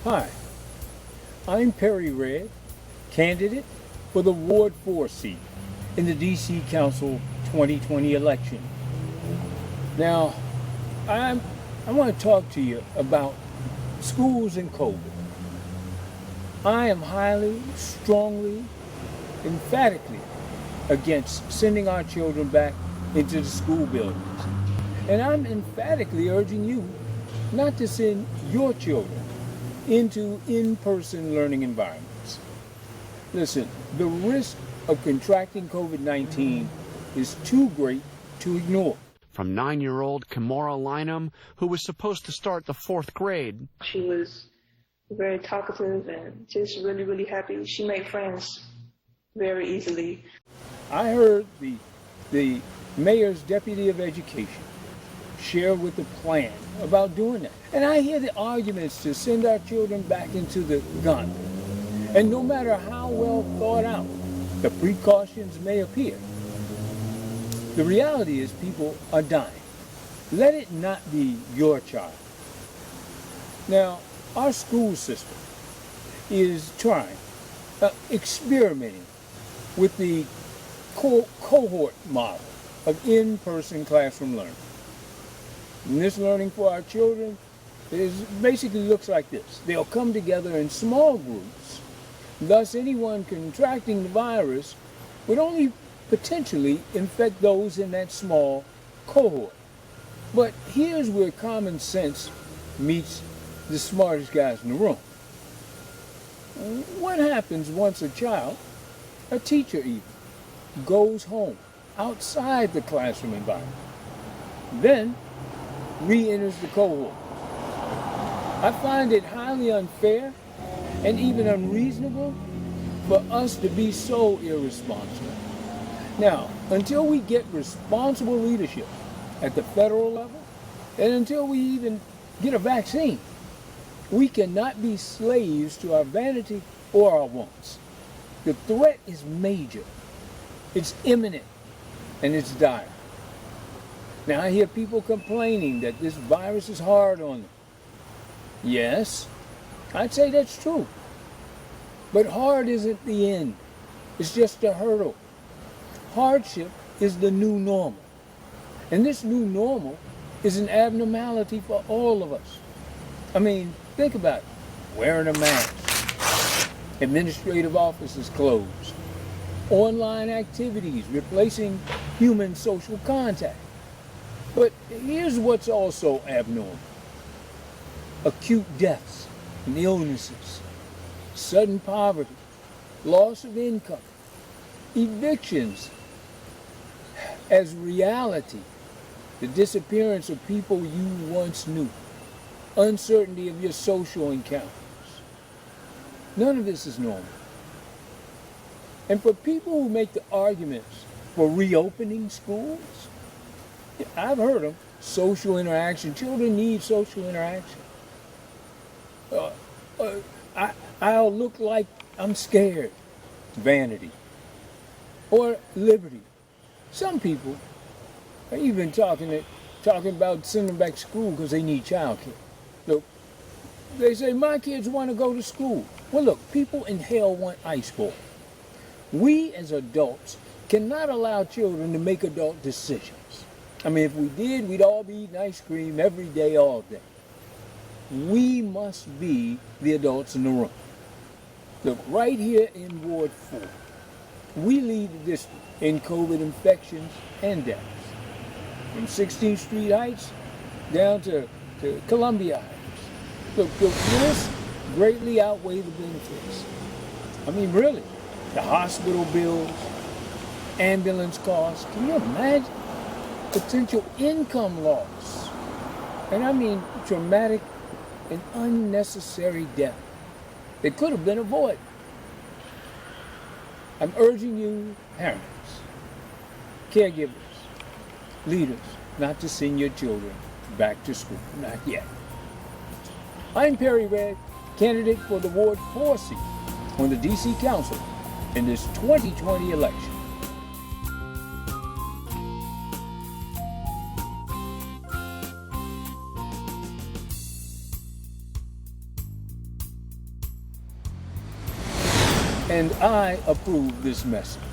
Hi, I'm Perry Redd, candidate for the Ward 4 seat in the D.C. Council 2020 election. Now, I want to talk to you about schools and COVID. I am highly, strongly, emphatically against sending our children back into the school buildings. And I'm emphatically urging you not to send your children into in-person learning environments. Listen, the risk of contracting COVID-19 is too great to ignore. From 9-year-old Kimora Lynham, who was supposed to start the 4th grade. She was very talkative and just really, really happy. She made friends very easily. I heard the mayor's deputy of education share with the plan about doing that. And I hear the arguments to send our children back into the gun. And no matter how well thought out the precautions may appear, the reality is people are dying. Let it not be your child. Now, our school system is experimenting with the cohort model of in-person classroom learning. And this learning for our children basically looks like this. They'll come together in small groups. Thus, anyone contracting the virus would only potentially infect those in that small cohort. But here's where common sense meets the smartest guys in the room. What happens once a child, a teacher even, goes home outside the classroom environment, then re-enters the cohort? I find it highly unfair and even unreasonable for us to be so irresponsible. Now, until we get responsible leadership at the federal level, and until we even get a vaccine, we cannot be slaves to our vanity or our wants. The threat is major, it's imminent, and it's dire. Now, I hear people complaining that this virus is hard on them. Yes, I'd say that's true. But hard isn't the end. It's just a hurdle. Hardship is the new normal. And this new normal is an abnormality for all of us. I mean, think about it. Wearing a mask, administrative offices closed, online activities replacing human social contact. But here's what's also abnormal. Acute deaths and illnesses, sudden poverty, loss of income, evictions as reality, the disappearance of people you once knew, uncertainty of your social encounters. None of this is normal. And for people who make the arguments for reopening schools, I've heard them, social interaction. Children need social interaction. I'll look like I'm scared. Vanity. Or liberty. Some people are even talking about sending them back to school because they need childcare. Look, they say, my kids want to go to school. Well, look, people in hell want ice ball. We as adults cannot allow children to make adult decisions. I mean, if we did, we'd all be eating ice cream every day, all day. We must be the adults in the room. Look, right here in Ward 4, we lead the district in COVID infections and deaths. From 16th Street Heights down to Columbia Heights. Look, the risks greatly outweigh the benefits. I mean, really, the hospital bills, ambulance costs, can you imagine? Potential income loss. And I mean traumatic and unnecessary death that could have been avoided. I'm urging you, parents, caregivers, leaders, not to send your children back to school. Not yet. I'm Perry Redd, candidate for the Ward 4 seat on the D.C. Council in this 2020 election. and I approve this message.